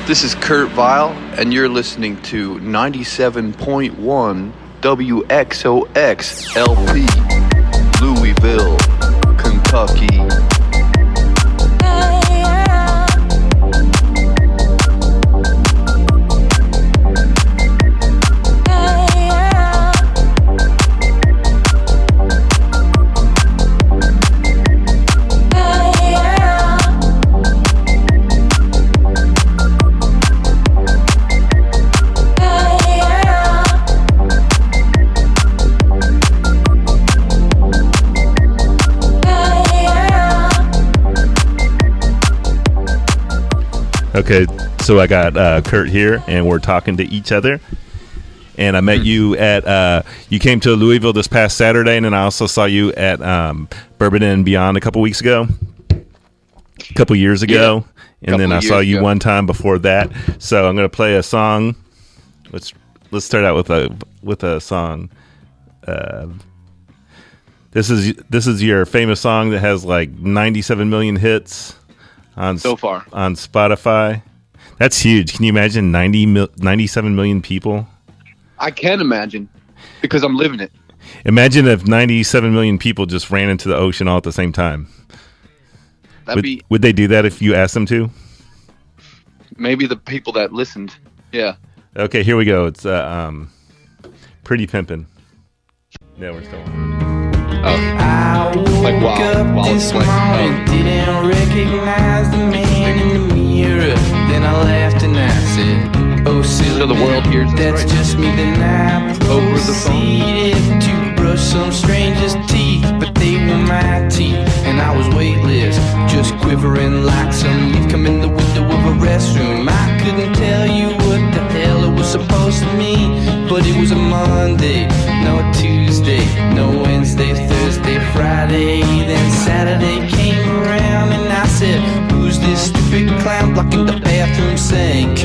This is Kurt Vile, and you're listening to 97.1 WXOX LP, Louisville, Kentucky. Okay, so I got Kurt here, and we're talking to each other. And I met you at, you came to Louisville this past Saturday, and then I also saw you at Bourbon and Beyond a couple years ago. Yeah, and then I saw you one time before that. So I'm going to play a song. Let's start out with a song. This is your famous song that has like 97 million hits. So far on Spotify. That's huge. Can you imagine 97 million people? I can imagine, because I'm living it. Imagine if 97 million people just ran into the ocean all at the same time. Would they do that if you asked them to? Maybe the people that listened. Yeah. Okay, here we go. It's Pretty Pimpin'. Yeah, we're still on. I woke up this morning, didn't recognize the man in the mirror. Then I laughed and I said, oh silly, so the world hears that's right. just me. Then I proceeded to brush some stranger's teeth, but they were my teeth, and I was weightless, just quivering like some leaf come in the window of a restroom. I couldn't tell you what the hell it was supposed to mean, but it was a Monday, no Tuesday, no Wednesday, Thursday, Friday. Then Saturday came around and I said, who's this stupid clown blocking the bathroom sink?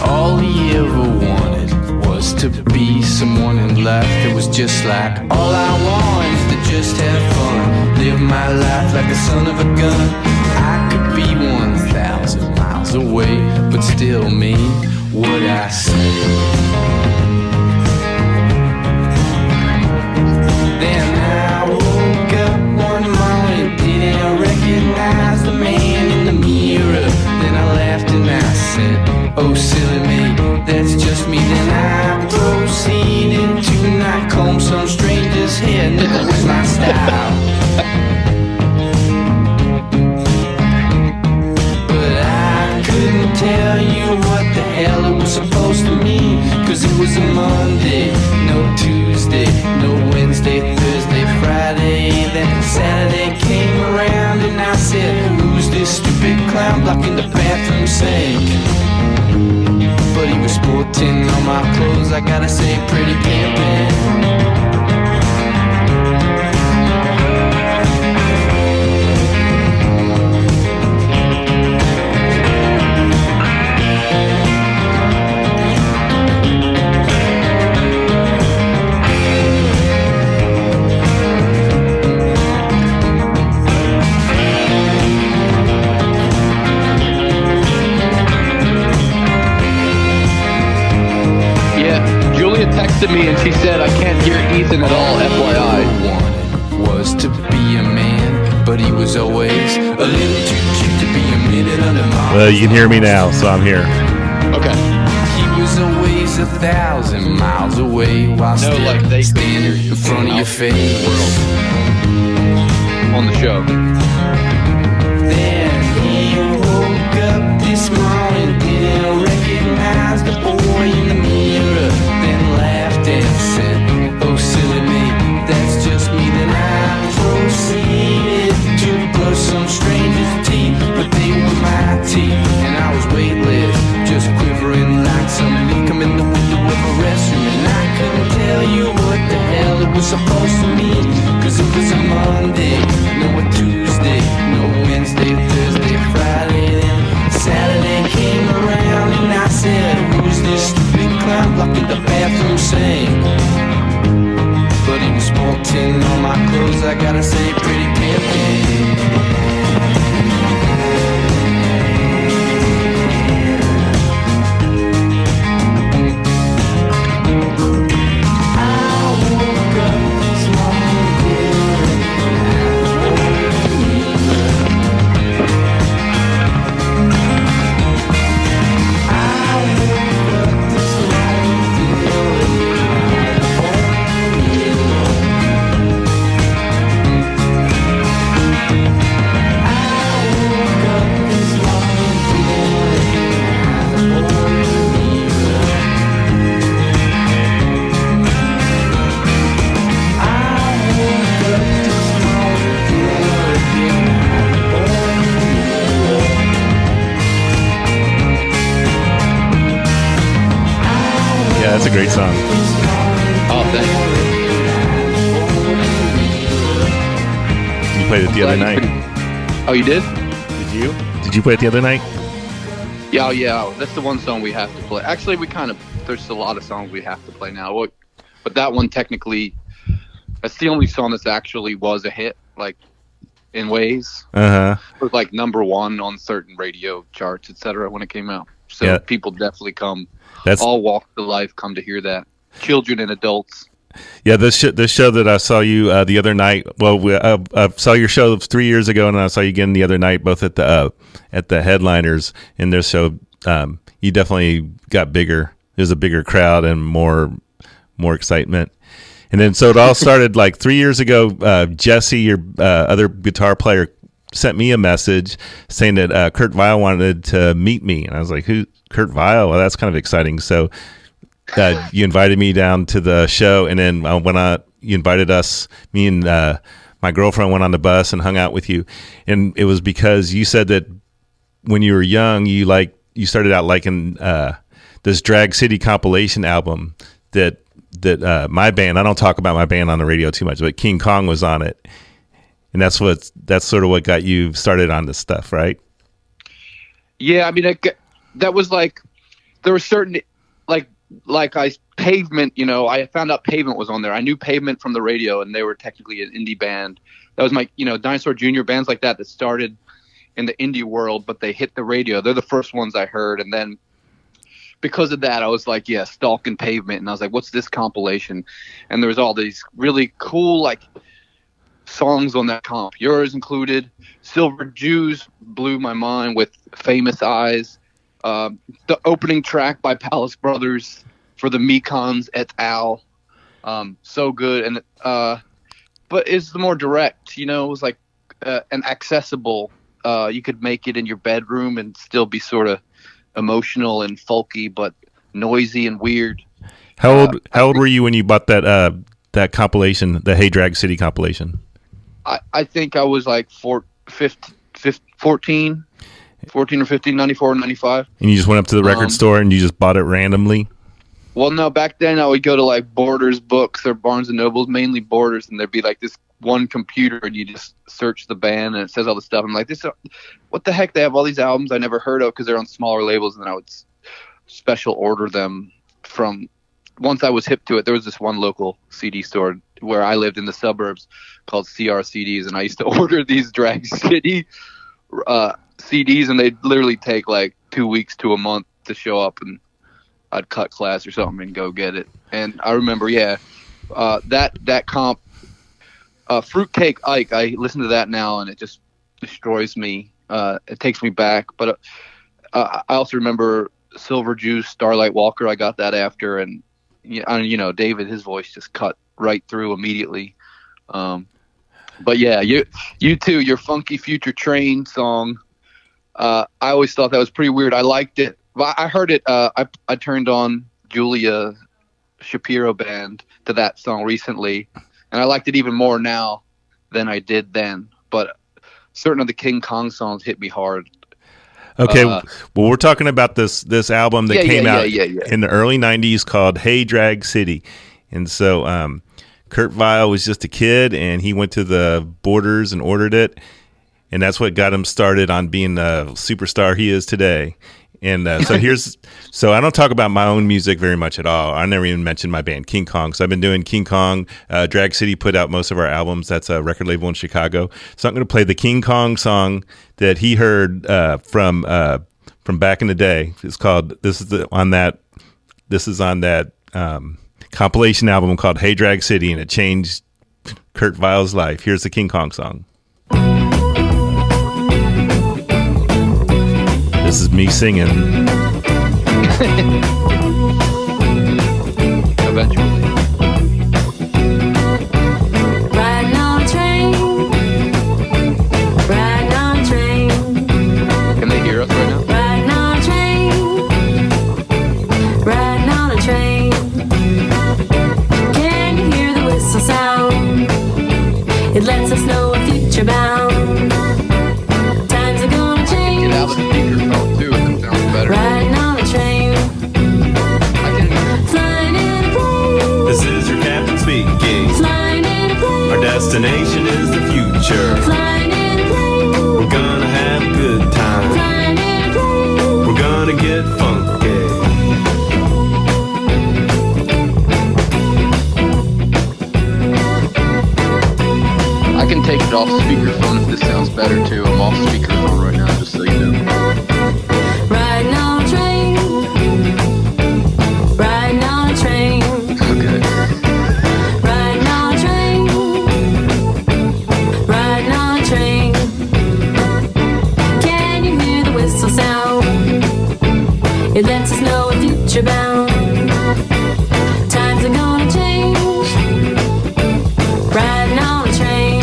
All he ever wanted was to be someone in life that was just like all I want is to just have fun, live my life like a son of a gun. I could be 1,000 miles away, but still mean what I say. Then I woke up one morning, didn't recognize the man in the mirror. Then I laughed and I said, oh silly me, that's just me. Then I proceeded to not comb some stranger's hair. That was my style. But I couldn't tell you what the hell it was supposed to mean, cause it was a Monday, no Tuesday, no Wednesday, Thursday, Friday. Then Saturday came around and I said, who's this stupid clown blocking the bathroom sink? But he was sporting all my clothes, I gotta say, pretty pimpin'. Texted me and she said I can't hear Ethan at all, FYI. Wanted was to be a man, but he was always a little too cute to be a minute under my Well, you can hear me now, so I'm here. Okay. He was always 1,000 miles away while still standing in front of your face on the show. Then he woke up this morning, didn't recognize the boy in the mirror. Then laughed and said, oh silly me, that's just me. Then I proceeded to brush some stranger's teeth, but they were my teeth, and I was weightless, just quivering like some leaf come in the window of a restroom. And I couldn't tell you what the hell it was supposed to mean, cause it was a Monday, no a Tuesday, no Wednesday, Thursday, Friday. Then Saturday came around and I pink. But even sporting on my clothes, I gotta say pretty pimpin'. That's a great song. Oh, thanks. You played it the other night. Oh, you did? Did you? Did you play it the other night? Yeah, yeah. That's the one song we have to play. Actually, there's a lot of songs we have to play now. But that one, technically, that's the only song that actually was a hit, like, in ways. Uh-huh. It was, like, number one on certain radio charts, etc. when it came out. So Yeah. people definitely That's all walks of life come to hear that. Children and adults. Yeah, this show that I saw you the other night. Well, I saw your show 3 years ago, and I saw you again the other night, both at the Headliners in their show. You definitely got bigger. There's a bigger crowd and more excitement. And then so it all started like 3 years ago. Jesse, your other guitar player, sent me a message saying that Kurt Vile wanted to meet me, and I was like, "Who? Kurt Vile? Well, that's kind of exciting." So you invited me down to the show, and then you invited us, me and my girlfriend went on the bus and hung out with you, and it was because you said that when you were young, you started out liking this Drag City compilation album that my band. I don't talk about my band on the radio too much, but King Kong was on it. And that's sort of what got you started on this stuff, right? Yeah, I mean, that was like, there were certain, Pavement, I found out Pavement was on there. I knew Pavement from the radio, and they were technically an indie band. That was my, Dinosaur Jr. bands like that started in the indie world, but they hit the radio. They're the first ones I heard. And then because of that, I was like, yeah, stalking Pavement. And I was like, what's this compilation? And there was all these really cool, songs on that comp, yours included. Silver Jews blew my mind with Famous Eyes. The opening track by Palace Brothers for the Mekons et al. So good. And but it's more direct, it was like and accessible. You could make it in your bedroom and still be sort of emotional and folky, but noisy and weird. How old were you when you bought that compilation, the Hey Drag City compilation? I think I was like 14 or 15, 94, 95. And you just went up to the record store and you just bought it randomly? Well, no, back then I would go to like Borders Books or Barnes & Nobles, mainly Borders, and there'd be like this one computer and you just search the band and it says all the stuff. I'm like, what the heck? They have all these albums I never heard of because they're on smaller labels, and then I would special order them from, once I was hip to it, there was this one local CD store where I lived in the suburbs called CR CDs, and I used to order these Drag City CDs, and they'd literally take like 2 weeks to a month to show up, and I'd cut class or something and go get it. And I remember, that comp, Fruitcake Ike, I listen to that now and it just destroys me. It takes me back. But I also remember Silver Juice, Starlight Walker. I got that after, and David, his voice just cut right through immediately. But yeah, you too, your Funky Future Train song. I always thought that was pretty weird. I liked it. I heard it. I turned on Julia Shapiro Band to that song recently, and I liked it even more now than I did then. But certain of the King Kong songs hit me hard. Okay, well, we're talking about this album that came out in the early '90s called Hey Drag City, and so Kurt Vile was just a kid, and he went to the Borders and ordered it, and that's what got him started on being the superstar he is today. And so I don't talk about my own music very much at all. I never even mentioned my band King Kong. So I've been doing King Kong. Drag City put out most of our albums. That's a record label in Chicago. So I'm going to play the King Kong song that he heard from back in the day. It's called This is on that compilation album called Hey Drag City, and it changed Kurt Vile's life. Here's the King Kong song. This is me singing. Eventually. Riding on a train. Riding on a train. Can they hear us right now? Riding on a train. Riding on a train. Can you hear the whistle sound? It lets us know we're future bound. Times are gonna change. Get out of the speakerphone too. It sounds better. Riding on a train. I can hear. Flying in a plane. This is your captain speaking. Flying in a plane. Our destination is the future. Flying in a plane. We're gonna have a good time. Flying in a plane. We're gonna get funky. I can take it off speakerphone if this sounds better too. I'm off speakerphone right now, just so you know. Riding on a train. Riding on a train. Okay. Riding on a train. Riding on a train. Can you hear the whistle sound? It lets us know we're future bound. Times are gonna change. Riding on a train.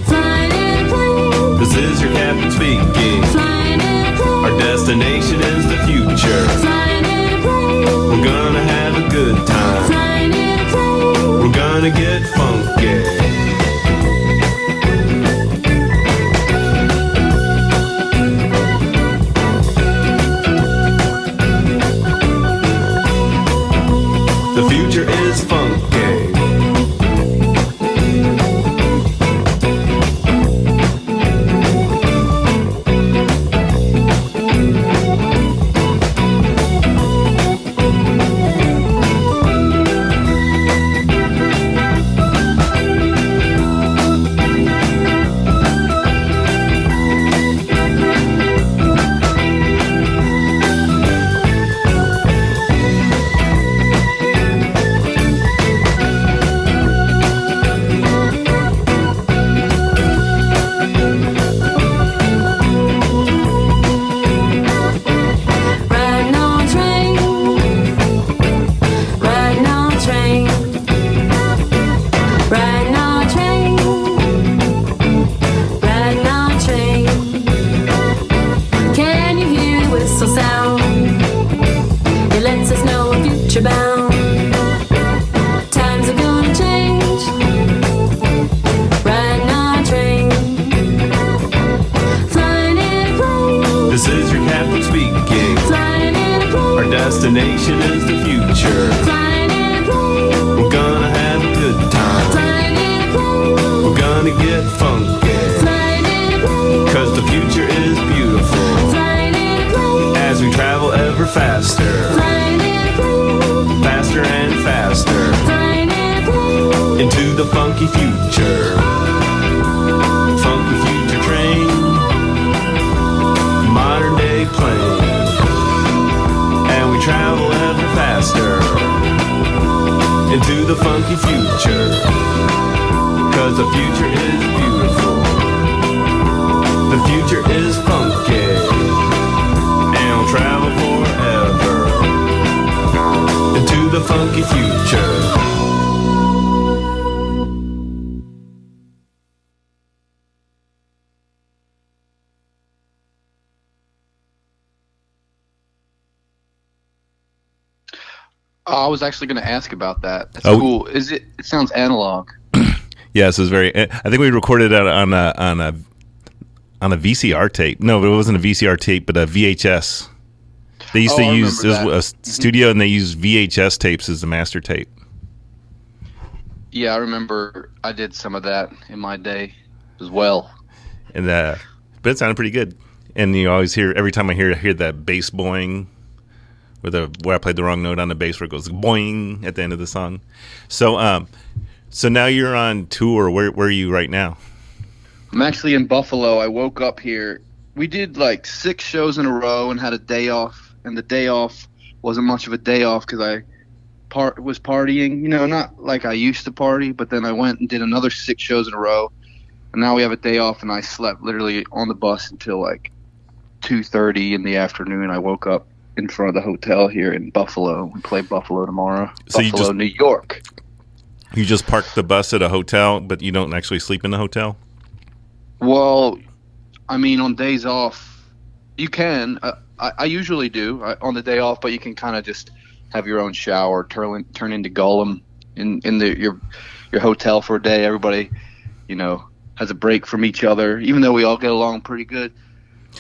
Flying in a plane. This is your captain speaking. Flying in a plane. Our destination is the future. Flying in a plane. We're gonna have a good time. Flying in a plane. We're gonna get funky. The future is funky. Riding on a train. Riding on a train. Riding on a train. Riding on a train. Can you hear the whistle sound? It lets us know we're future bound. Times are gonna change. Riding on a train. Flying in a plane. This is your captain speaking. Flying in a plane. Our destination is the future. Flying in a plane. We're gonna have a good time. Flying in a plane. We're gonna get funky. Flying in a plane. Cause the future is beautiful. Flying in a plane. As we travel ever faster. Flying in a plane. Faster and faster. Flying in a plane. Into the funky future. Funky future train. Modern day plane. And we travel ever faster. Into the funky future. Cause the future is beautiful. The future is funky. And we'll travel forever. Into the funky future. I was actually going to ask about that. That's Oh. cool. Is it? It sounds analog. Yes, it was very. I think we recorded it on a VCR tape. No, it wasn't a VCR tape, but a VHS. They used Oh, to I use, it remember was a studio, and they used VHS tapes as the master tape. Yeah, I remember I did some of that in my day as well. And but it sounded pretty good. And you always hear, every time I hear that bass boing, where I played the wrong note on the bass, where it goes boing at the end of the song. So now you're on tour. Where are you right now? I'm actually in Buffalo. I woke up here. We did like 6 shows in a row and had a day off. And the day off wasn't much of a day off because I was partying. You know, not like I used to party, but then I went and did another 6 shows in a row. And now we have a day off, and I slept literally on the bus until like 2:30 in the afternoon. I woke up in front of the hotel here in Buffalo. We play Buffalo tomorrow. So Buffalo, New York. You just park the bus at a hotel, but you don't actually sleep in the hotel? Well, I mean, on days off, you can. I usually do on the day off, but you can kind of just have your own shower, turn into Gollum in your hotel for a day. Everybody, you know, has a break from each other, even though we all get along pretty good.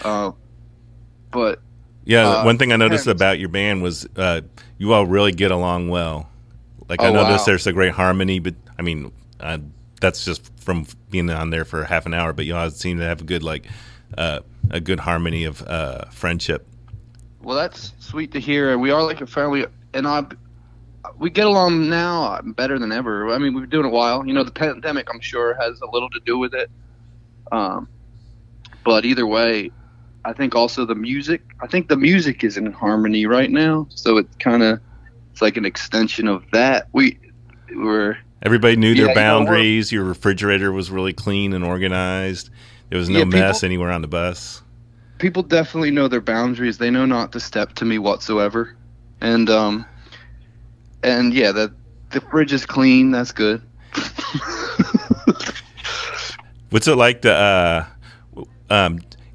But yeah, one thing I noticed about your band was you all really get along well. Like, I noticed there's a great harmony, but I mean, that's just from being on there for half an hour. But you all seem to have a good harmony of friendship. Well, that's sweet to hear. We are like a family, and we get along now better than ever. I mean, we've been doing it a while. You know, the pandemic, I'm sure, has a little to do with it. But either way, I think also the music. I think the music is in harmony right now, so it's like an extension of that. Everybody knew their boundaries. Your refrigerator was really clean and organized. There was no mess anywhere on the bus. People definitely know their boundaries. They know not to step to me whatsoever. And yeah, the fridge is clean. That's good. What's it like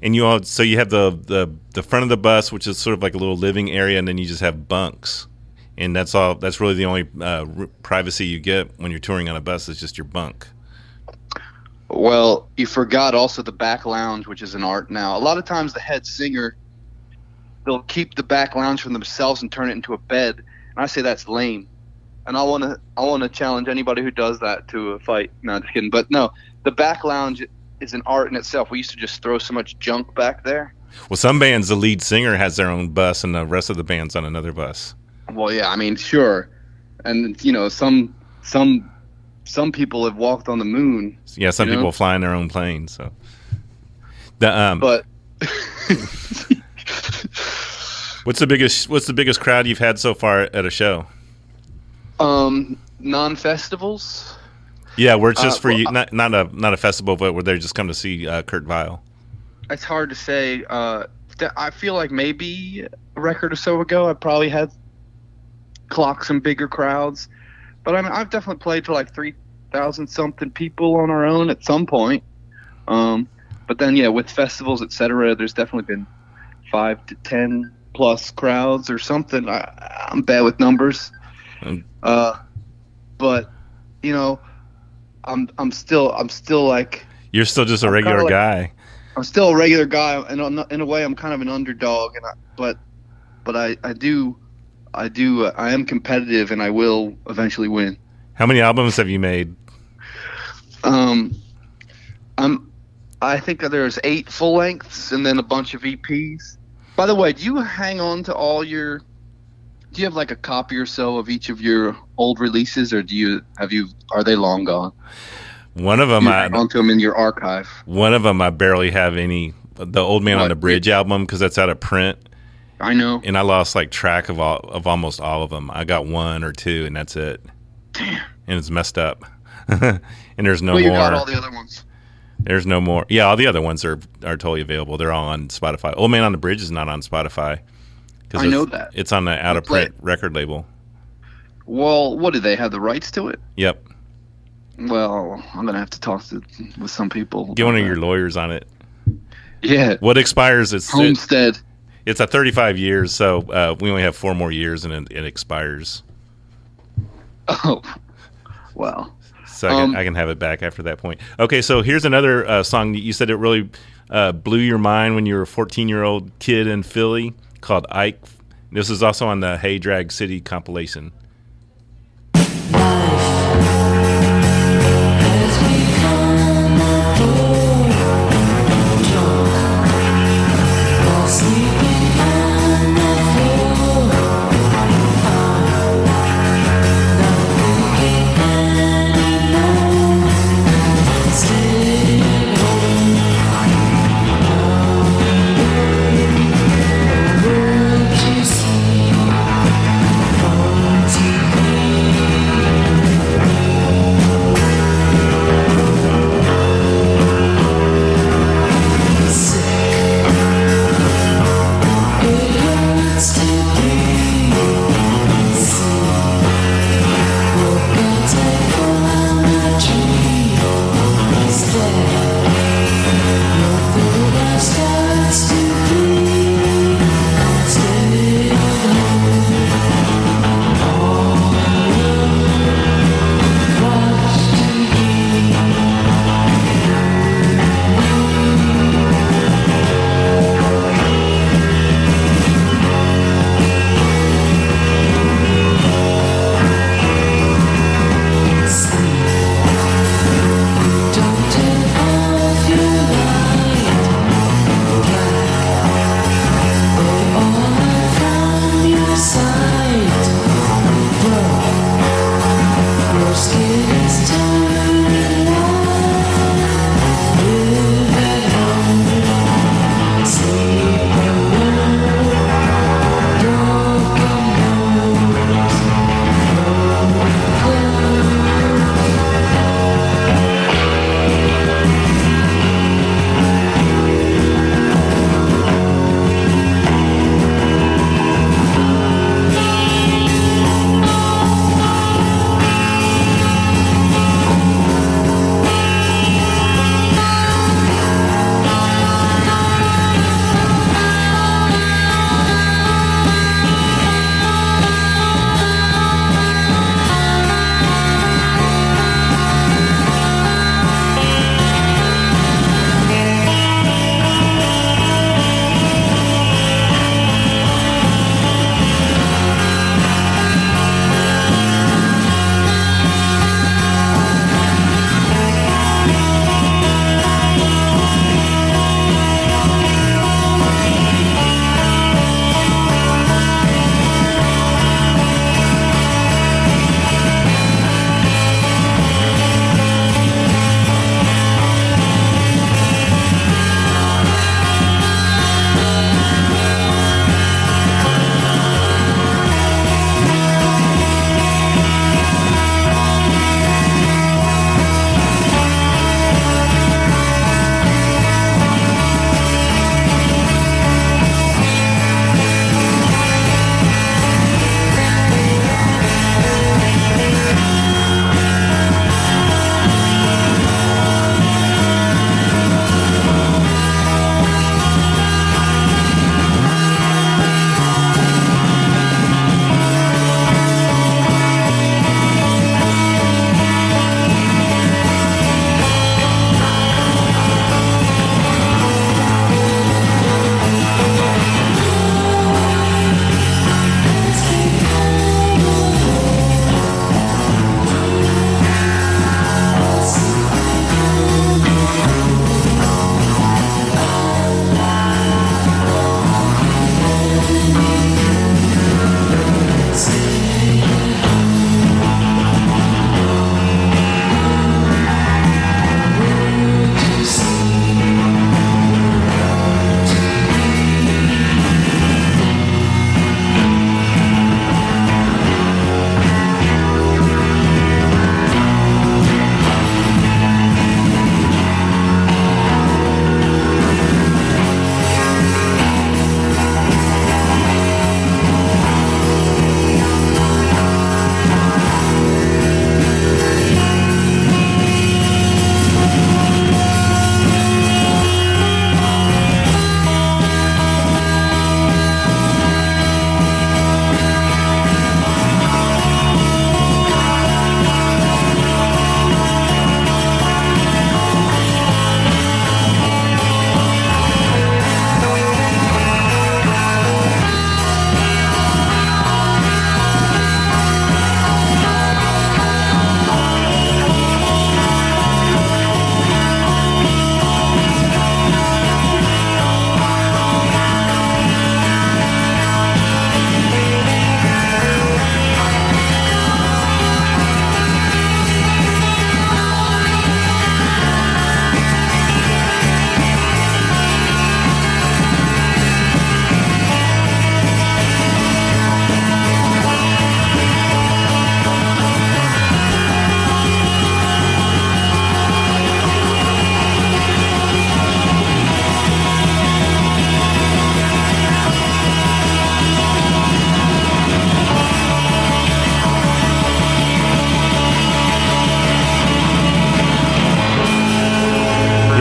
and you all, so you have the front of the bus, which is sort of like a little living area, and then you just have bunks. And that's really the only privacy you get when you're touring on a bus is just your bunk. Well, you forgot also the back lounge, which is an art now. A lot of times the head singer, they'll keep the back lounge for themselves and turn it into a bed. And I say that's lame. And I want to challenge anybody who does that to a fight. No, just kidding. But no, the back lounge is an art in itself. We used to just throw so much junk back there. Well, some bands, the lead singer has their own bus and the rest of the band's on another bus. Well, yeah, I mean, sure. And, you know, some people have walked on the moon. Yeah, some people fly in their own planes. So, but what's the biggest crowd you've had so far at a show? Non-festivals. Yeah, where it's just for you, not a festival, but where they just come to see Kurt Vile. It's hard to say. I feel like maybe a record or so ago, I probably had clocked some bigger crowds. But I mean, I've definitely played to like 3,000 something people on our own at some point. But then, yeah, with festivals, etc., there's definitely been 5 to 10 plus crowds or something. I'm bad with numbers. But you know, I'm still like, you're still just a regular guy. I'm still a regular guy, and in a way, I'm kind of an underdog. But I am competitive, and I will eventually win. How many albums have you made? I think there's 8 full lengths and then a bunch of EPs. By the way, do you hang on to all your? Do you have like a copy or so of each of your old releases, or are they long gone? One of them, I hang on to them in your archive. One of them, I barely have any. The Old Man on the Bridge album, because that's out of print. I know. And I lost like track of almost all of them. I got 1 or 2, and that's it. Damn. And it's messed up. And there's no more. You got all the other ones. There's no more. Yeah, all the other ones are totally available. They're all on Spotify. Old Man on the Bridge is not on Spotify. I know that. It's on the out of print record label. Well, what do they have the rights to it? Yep. Well, I'm gonna have to talk with some people. Get one of your lawyers on it. Yeah. What expires? It's Homestead. It's at 35 years, so we only have 4 more years, and it expires. Oh, well. So I can have it back after that point. Okay, so here's another song that you said it really blew your mind when you were a 14-year-old kid in Philly, called Ike. This is also on the Hey Drag City compilation.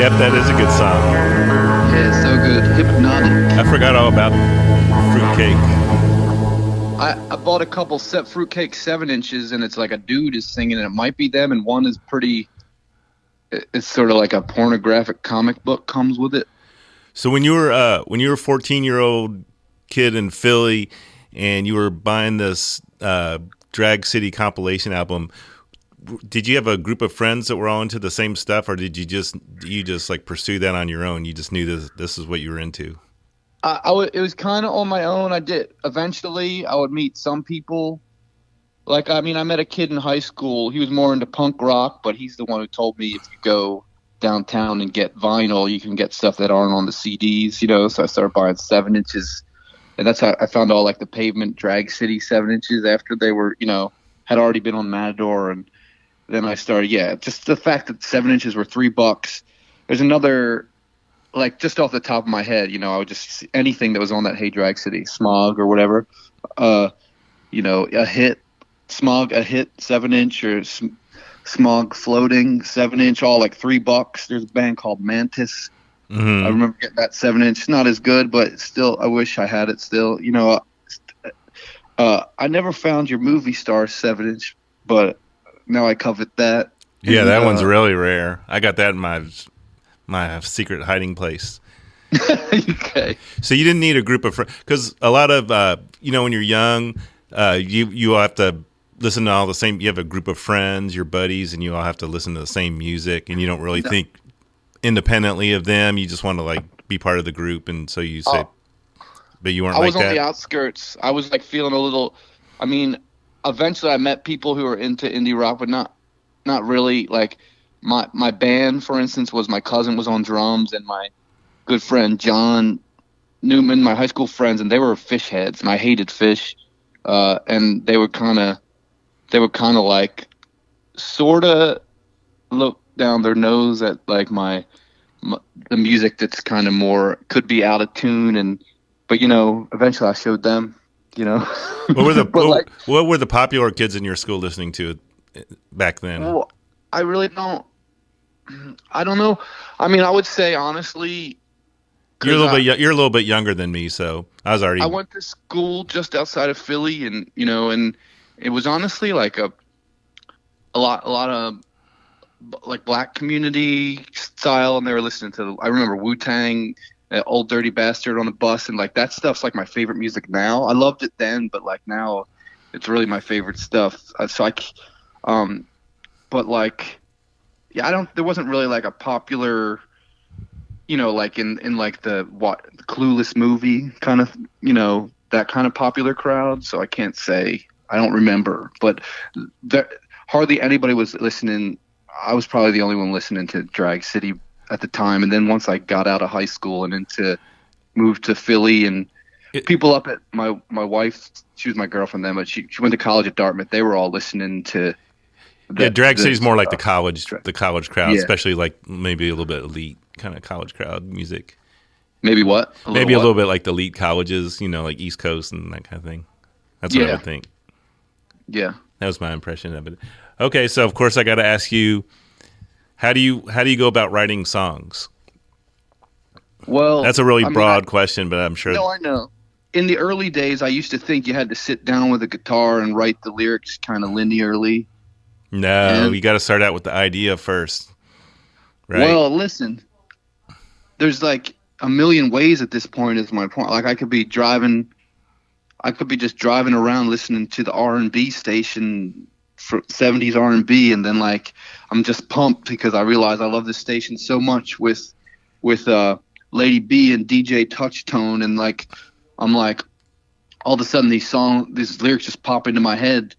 Yep, that is a good song. Yeah, it's so good. Hypnotic. I forgot all about Fruitcake. I bought a couple Fruitcake 7-inches, and it's like a dude is singing, and it might be them, and one is pretty. It's sort of like a pornographic comic book comes with it. So when you were a 14-year-old kid in Philly, and you were buying this Drag City compilation album, did you have a group of friends that were all into the same stuff, or did you just like pursue that on your own? You just knew this is what you were into. It was kind of on my own. Eventually I would meet some people. Like, I mean, I met a kid in high school. He was more into punk rock, but he's the one who told me if you go downtown and get vinyl, you can get stuff that aren't on the CDs, you know. So I started buying 7-inches, and that's how I found all like the Pavement Drag City 7-inches after they were, you know, had already been on Matador. And then I started, just the fact that 7-inches were $3. There's another, like, just off the top of my head, you know, I would just see anything that was on that Hey Drag City, Smog or whatever, you know, a hit 7-inch, or Smog Floating 7-inch, all like $3. There's a band called Mantis. I remember getting that 7-inch. Not as good, but still, I wish I had it still. You know, I never found your Movie Star 7-inch, but now I covet that. Yeah, that one's really rare. I got that in my secret hiding place. Okay. So you didn't need a group of friends, because a lot of you know, when you're young, you all have to listen to all the same. You have a group of friends, your buddies, and you all have to listen to the same music, and you don't really think independently of them. You just want to like be part of the group, and so you say, but you weren't. I was on the outskirts. I was like feeling a little. I mean, eventually I met people who were into indie rock, but not really. Like my band, for instance, was my cousin was on drums, and my good friend John Newman, my high school friends, and they were Fish heads, and I hated Fish, and they were kind of like sort of look down their nose at like the music that's kind of more could be out of tune, but you know, eventually I showed them, you know. What were the popular kids in your school listening to back then? Well, I really don't. I don't know. I mean, I would say honestly, you're a little bit younger than me, so I went to school just outside of Philly, and you know, and it was honestly like a lot of like black community style, and they were listening to. I remember Wu-Tang, Old Dirty Bastard on the bus, and like that stuff's like my favorite music now. I loved it then, but like now, it's really my favorite stuff. But like, yeah, there wasn't really like a popular, you know, like in like the Clueless movie kind of, you know, that kind of popular crowd. So I can't say, I don't remember, but hardly anybody was listening. I was probably the only one listening to Drag City at the time. And then once I got out of high school and moved to Philly, and people up at my wife, she was my girlfriend then, but she went to college at Dartmouth. They were all listening to. Drag City's more like the college crowd, especially like maybe a little bit elite kind of college crowd music. Maybe what? A little bit like the elite colleges, you know, like East Coast and that kind of thing. That's what I would think. Yeah. That was my impression of it. Okay, so of course I got to ask you, how do you go about writing songs? Well, that's a really broad question, but I'm sure. No, I know. In the early days, I used to think you had to sit down with a guitar and write the lyrics kind of linearly. No, you got to start out with the idea first, right? Well, listen, there's like a million ways at this point. Is my point. Like I could be just driving around listening to the R&B station for 70s R&B, and then like I'm just pumped because I realize I love this station so much with Lady B and DJ Touchtone, and like I'm like all of a sudden these lyrics just pop into my head,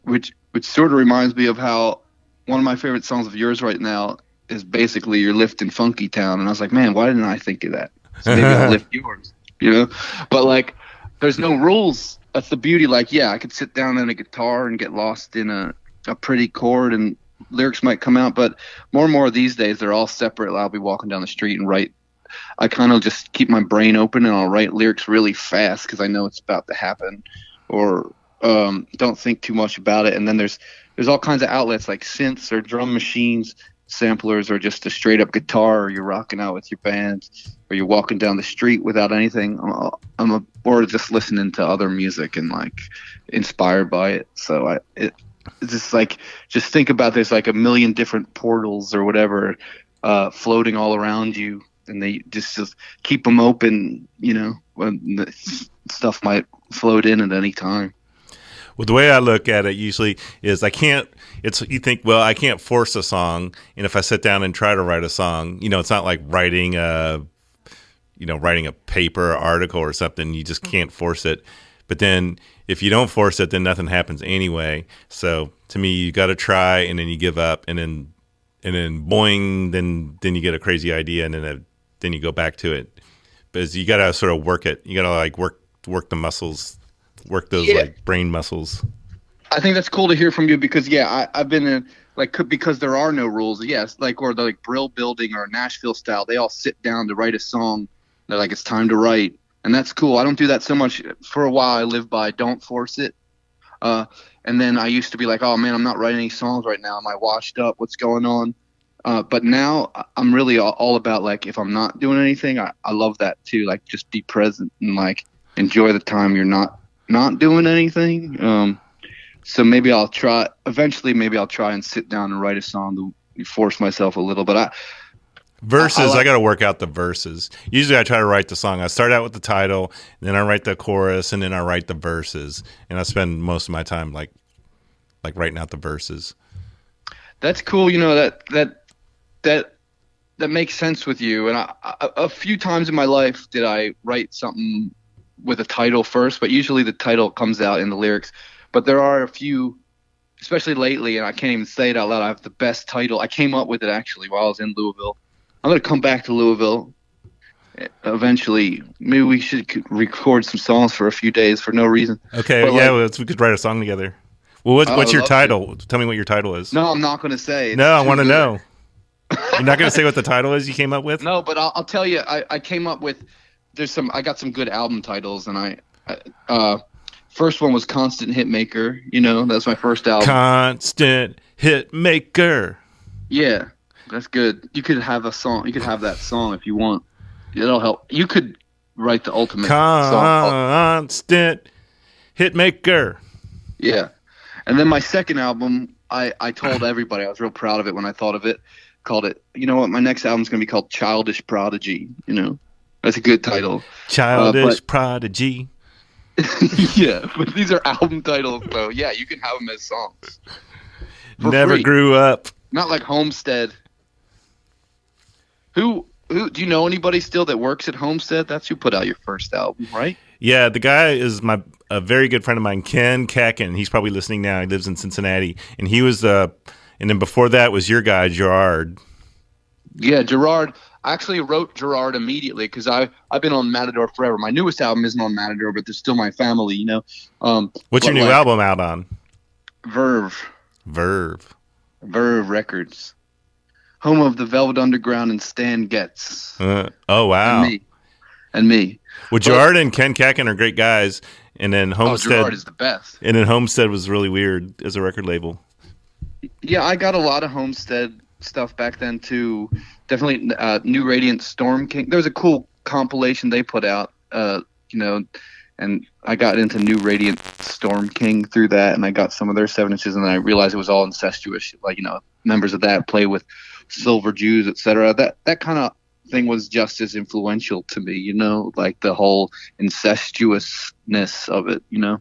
which sort of reminds me of how one of my favorite songs of yours right now is basically You're Lifting Funky Town, and I was like, man, why didn't I think of that? So maybe I'll lift yours, you know? But like there's no rules. That's the beauty. Like, yeah, I could sit down on a guitar and get lost in a pretty chord and lyrics might come out, but more and more these days they're all separate. I'll be walking down the street and write. I kind of just keep my brain open and I'll write lyrics really fast because I know it's about to happen, or don't think too much about it. And then there's all kinds of outlets like synths or drum machines samplers, or just a straight up guitar, or you're rocking out with your band, or you're walking down the street without anything. Or just listening to other music and like inspired by it. So it's just like, just think about there's like a million different portals or whatever floating all around you, and they just keep them open, you know, when the stuff might float in at any time. Well, the way I look at it usually is you think, well, I can't force a song. And if I sit down and try to write a song, you know, it's not like writing a paper or article or something. You just can't force it. But then if you don't force it, then nothing happens anyway. So to me, you got to try, and then you give up, and then boing, then you get a crazy idea, and then you go back to it. But you got to sort of work it. You got to like work the muscles. Work those like brain muscles. I think that's cool to hear from you, because I've been in because there are no rules. Yes, or the Brill Building or Nashville style, they all sit down to write a song. They're like, it's time to write, and that's cool. I don't do that so much. For a while, I lived by don't force it. And then I used to be like, oh man, I'm not writing any songs right now. Am I washed up? What's going on? But now I'm really all about like, if I'm not doing anything, I love that too. Like, just be present and like enjoy the time you're not doing anything. So maybe I'll try and sit down and write a song to force myself a little. But I got to work out the verses. Usually I try to write the song. I start out with the title, then I write the chorus, and then I write the verses. And I spend most of my time like writing out the verses. That's cool. You know, that makes sense with you. And a few times in my life did I write something with a title first, but usually the title comes out in the lyrics. But there are a few, especially lately, and I can't even say it out loud, I have the best title. I came up with it actually while I was in Louisville. I'm going to come back to Louisville eventually. Maybe we should record some songs for a few days for no reason. Okay, but we could write a song together. Well, what's your title? Tell me what your title is. No, I'm not going to say. No, I want to know. You're not going to say what the title is you came up with? No, but I'll tell you, I came up with, I got some good album titles, and first one was Constant Hitmaker. You know, that's my first album. Constant Hitmaker. Yeah, that's good. You could have a song. You could have that song if you want. It'll help. You could write the ultimate song. Constant Hitmaker. Yeah. And then my second album, I told everybody, I was real proud of it when I thought of it, called it, you know what, my next album's going to be called Childish Prodigy, you know. That's a good title. Childish Prodigy. Yeah, but these are album titles, so yeah, you can have them as songs. Never free. Grew up. Not like Homestead. Who do you know anybody still that works at Homestead? That's who put out your first album, right? Yeah, the guy is a very good friend of mine, Ken Kacken. He's probably listening now. He lives in Cincinnati, and he was and then before that was your guy, Gerard. Yeah, Gerard. I actually wrote Gerard immediately because I've been on Matador forever. My newest album isn't on Matador, but they're still my family, you know. What's your new album out on? Verve Records. Home of the Velvet Underground and Stan Getz. Oh, wow. And me. Well, Gerard and Ken Kacken are great guys. And then Homestead. Gerard is the best. And then Homestead was really weird as a record label. Yeah, I got a lot of Homestead stuff back then, too. Definitely New Radiant Storm King. There was a cool compilation they put out, you know, and I got into New Radiant Storm King through that, and I got some of their 7-inches, and then I realized it was all incestuous. Like, you know, members of that play with Silver Jews, etc. That kind of thing was just as influential to me, you know, like the whole incestuousness of it, you know.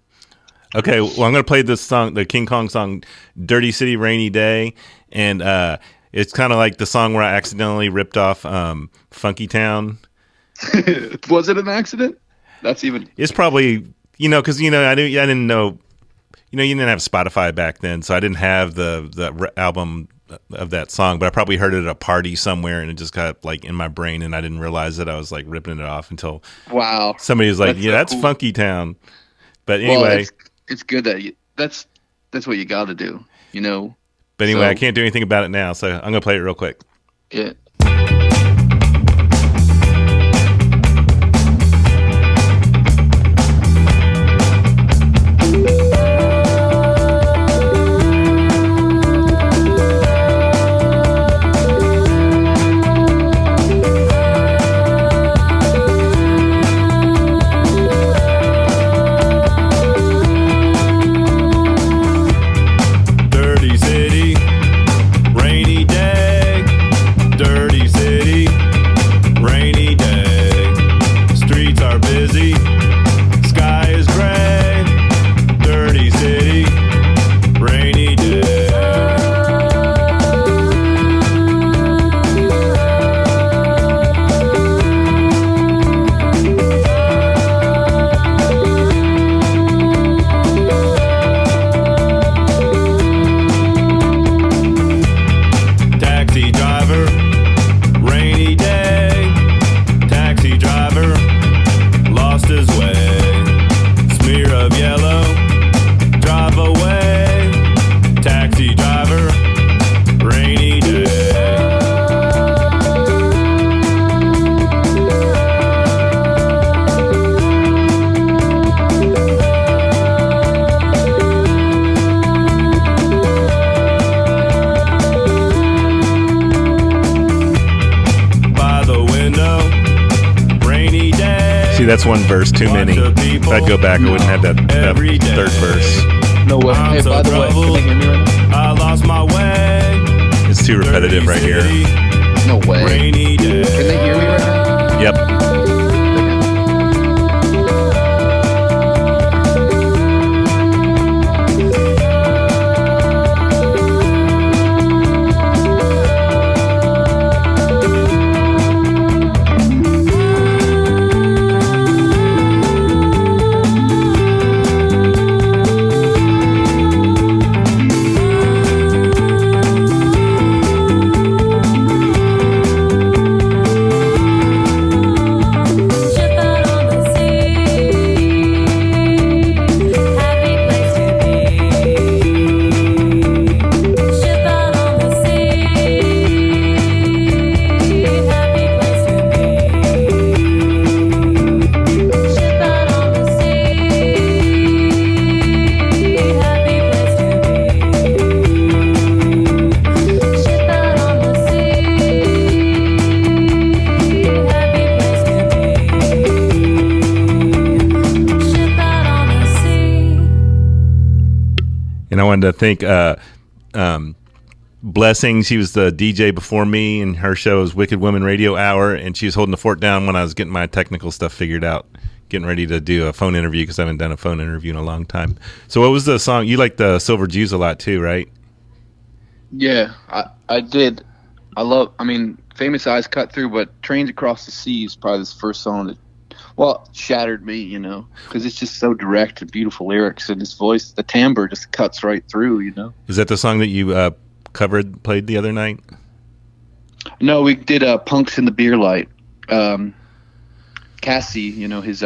Okay, well, I'm going to play this song, the King Kong song, Dirty City Rainy Day, and it's kind of like the song where I accidentally ripped off Funky Town. Was it an accident? That's even... It's probably, you know, because, you know, I didn't know, you know, you didn't have Spotify back then, so I didn't have the album of that song, but I probably heard it at a party somewhere, and it just got like in my brain, and I didn't realize that I was like ripping it off until somebody was like, that's cool. Funky Town. But anyway, it's good that that's what you got to do, you know. But anyway, I can't do anything about it now, so I'm gonna play it real quick. Yeah. that's one verse too many. If I'd go back, I wouldn't have that third verse. No way. Hey, by the way, can they hear me right now? I lost my way. It's too repetitive right here. No way. Rainy day. Can they hear me right now? Yep. And I wanted to thank Blessing. She was the DJ before me, and her show is Wicked Women Radio Hour, and she was holding the fort down when I was getting my technical stuff figured out, getting ready to do a phone interview because I haven't done a phone interview in a long time. So what was the song? You like the Silver Jews a lot too, right? Yeah, I did. I mean, Famous Eyes Cut Through, but Trains Across the Sea is probably the first song that, well, shattered me, you know, because it's just so direct and beautiful lyrics, and his voice, the timbre just cuts right through, you know. Is that the song that you played the other night? No, we did Punks in the Beer Light. Cassie, you know, his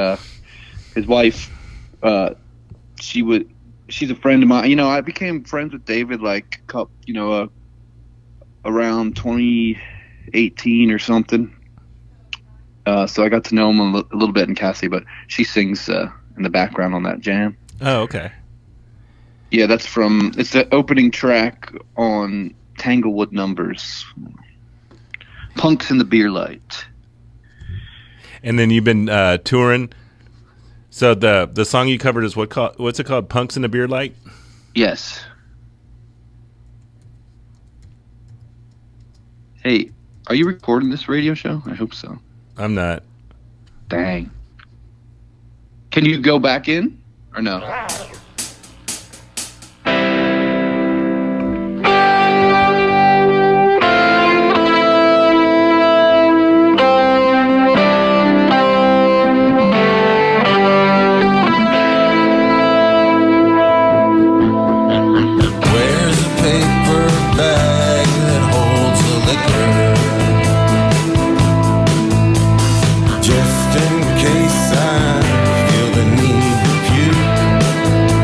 wife, she's a friend of mine. You know, I became friends with David around 2018 or something. So I got to know him a little bit, in Cassie, but she sings in the background on that jam. Oh, okay. Yeah, it's the opening track on Tanglewood Numbers. Punks in the Beer Light. And then you've been touring. So the song you covered is what's it called? Punks in the Beer Light? Yes. Hey, are you recording this radio show? I hope so. I'm not. Dang. Can you go back in or no? Just in case I feel the need to puke.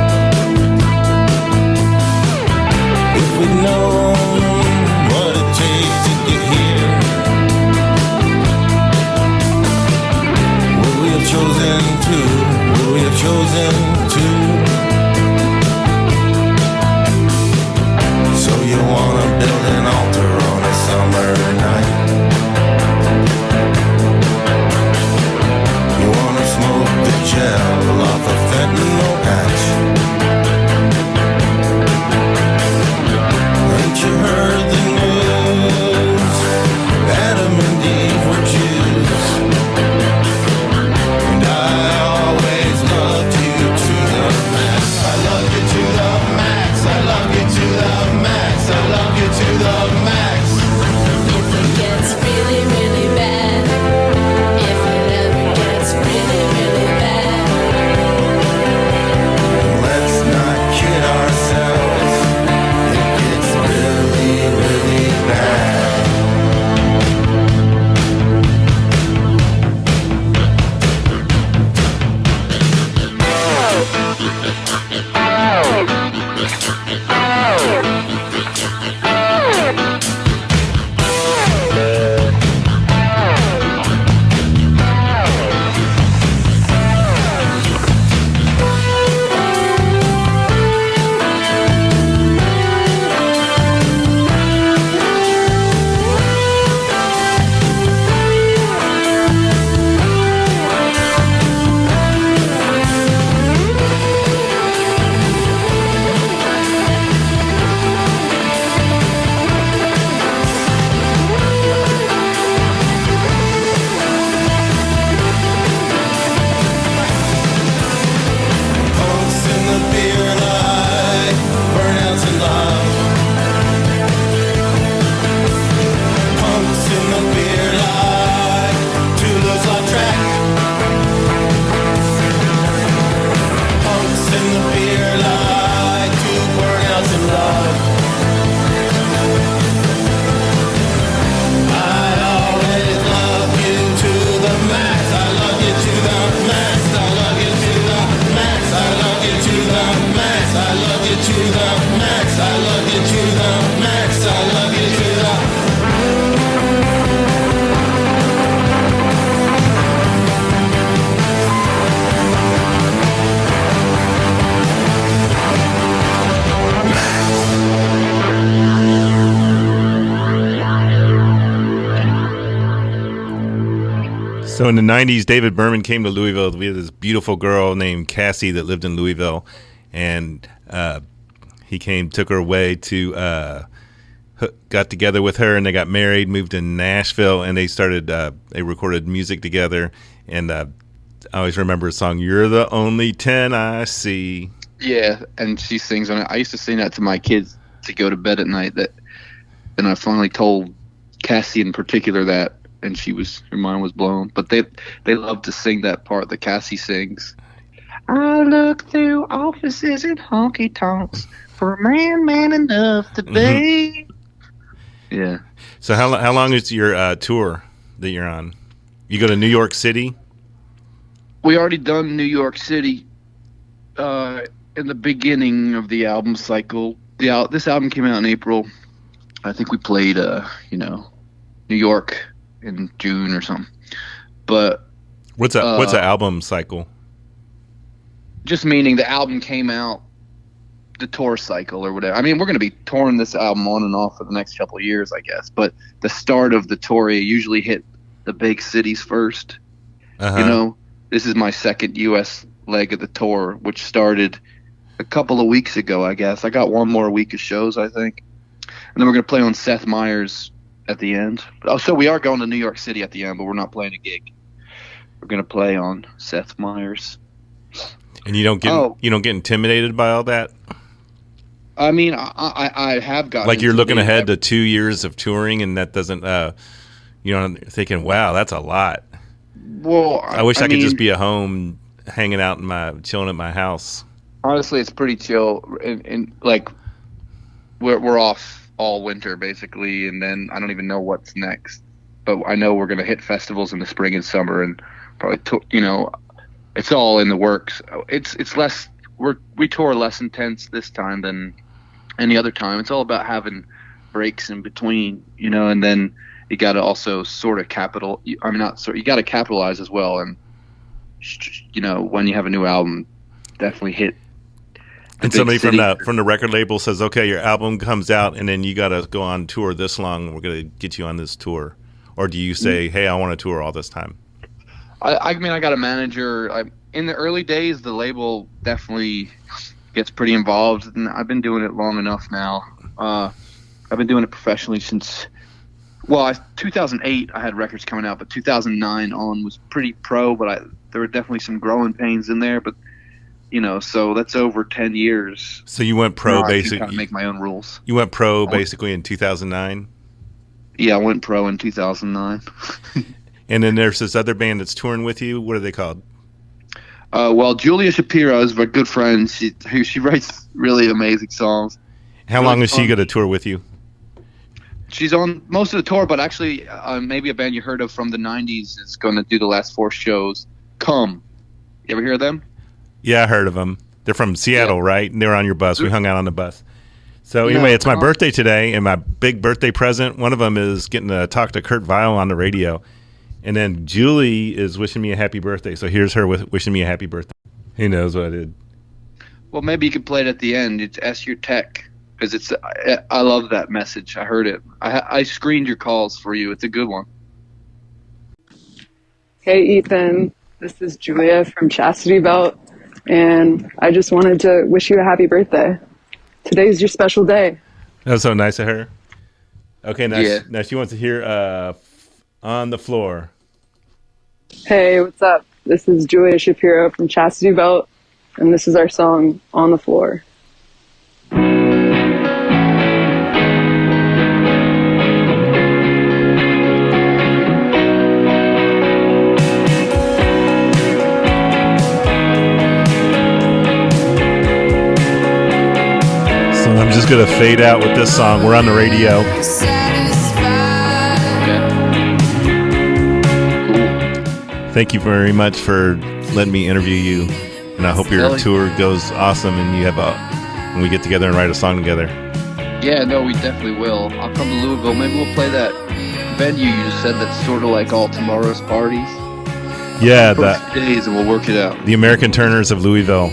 So in the 90s, David Berman came to Louisville. We had this beautiful girl named Cassie that lived in Louisville, and he came, took her away to, got together with her, and they got married, moved to Nashville, and they recorded music together. And I always remember a song, "You're the Only 10 I See." Yeah, and she sings on it. I used to sing that to my kids to go to bed at night. And I finally told Cassie in particular that, and her mind was blown. But they love to sing that part that Cassie sings. I look through offices and honky tonks for a man enough to be. Yeah. So how long is your tour that you're on? You go to New York City? We already done New York City in the beginning of the album cycle. This album came out in April. I think we played, New York in June or something. But what's an album cycle? Just meaning the album came out, the tour cycle or whatever. I mean, we're going to be touring this album on and off for the next couple of years, I guess. But the start of the tour usually hit the big cities first. Uh-huh. This is my second U.S. leg of the tour, which started a couple of weeks ago, I guess. I got one more week of shows, I think. And then we're going to play on Seth Meyers at the end. Oh, so we are going to New York City at the end, but we're not playing a gig. We're going to play on Seth Meyers. And you don't get intimidated by all that? I mean, I have gotten like you're looking ahead to 2 years of touring, and that doesn't, thinking, wow, that's a lot. Well, I wish I could just be at home, hanging out chilling at my house. Honestly, it's pretty chill, and like we're off all winter basically, and then I don't even know what's next. But I know we're gonna hit festivals in the spring and summer, and probably it's all in the works. It's less. We tour less intense this time than any other time. It's all about having breaks in between, and then you got to also sort of you got to capitalize as well. And, when you have a new album, definitely hit. And somebody from the record label says, okay, your album comes out and then you got to go on tour this long. We're going to get you on this tour. Or do you say, hey, I want to tour all this time? I mean, I got a manager. In the early days, the label definitely gets pretty involved, and I've been doing it long enough now. I've been doing it professionally since, 2008 I had records coming out, but 2009 on was pretty pro, but there were definitely some growing pains in there, but, so that's over 10 years. So you went pro basically. I make my own rules. You went pro basically in 2009? Yeah, I went pro in 2009. And then there's this other band that's touring with you. What are they called? Julia Shapiro is my good friend. She writes really amazing songs. How long is she going to tour with you? She's on most of the tour, but actually maybe a band you heard of from the 90s is going to do the last 4 shows. Come. You ever hear of them? Yeah, I heard of them. They're from Seattle, right? And they were on your bus. We hung out on the bus. So anyway, it's my birthday today, and my big birthday present, one of them is getting to talk to Kurt Weill on the radio. And then Julie is wishing me a happy birthday. So here's her wishing me a happy birthday. He knows what I did. Well, maybe you could play it at the end. It's S Your Tech, because I love that message. I heard it. I screened your calls for you. It's a good one. Hey, Ethan. This is Julia from Chastity Belt, and I just wanted to wish you a happy birthday. Today's your special day. That's so nice of her. Okay, now she wants to hear On the Floor. Hey, what's up? This is Julia Shapiro from Chastity Belt, and this is our song, On the Floor. So I'm just going to fade out with this song. We're on the radio. Thank you very much for letting me interview you, and I hope your tour goes awesome and and we get together and write a song together. Yeah, no, we definitely will. I'll come to Louisville. Maybe we'll play that venue you just said that's sort of like all tomorrow's parties. Yeah, that days, and we'll work it out. The American Turners of Louisville.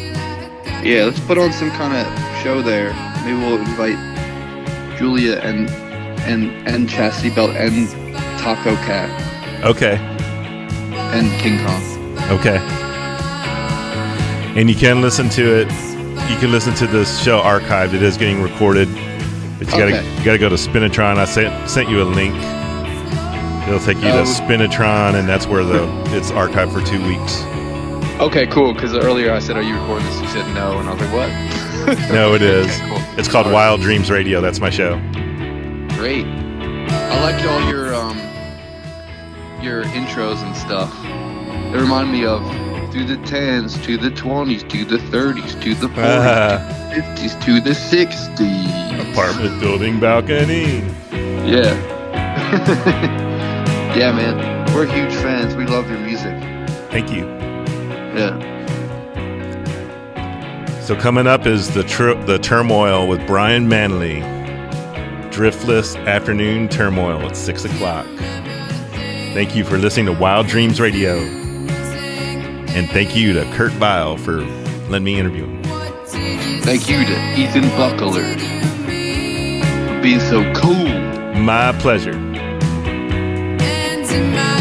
Yeah, let's put on some kind of show there. Maybe we'll invite Julia and Chastity Belt and Taco Cat. Okay. and King Kong. Okay. And you can listen to it. You can listen to this show archived. It is getting recorded. But you gotta go to Spinatron. I sent you a link. It'll take you to Spinatron, and that's where it's archived for 2 weeks. Okay, cool. Because earlier I said, "Are you recording this?" You said no, and I was like, "What?" No, it is. Okay, cool. It's called Wild Dreams Radio. That's my show. Great. I liked all your intros and stuff. They remind me of through the 10s, to the 20s, to the 30s, to the 40s, to the 50s, to the 60s. Apartment building balcony. Yeah. Yeah, man. We're huge fans. We love your music. Thank you. Yeah. So coming up is the Turmoil with Brian Manley. Driftless Afternoon Turmoil at 6 o'clock. Thank you for listening to Wild Dreams Radio. And thank you to Kurt Vile for letting me interview him. Thank you to Ethan Buckler for being so cool. My pleasure. And tonight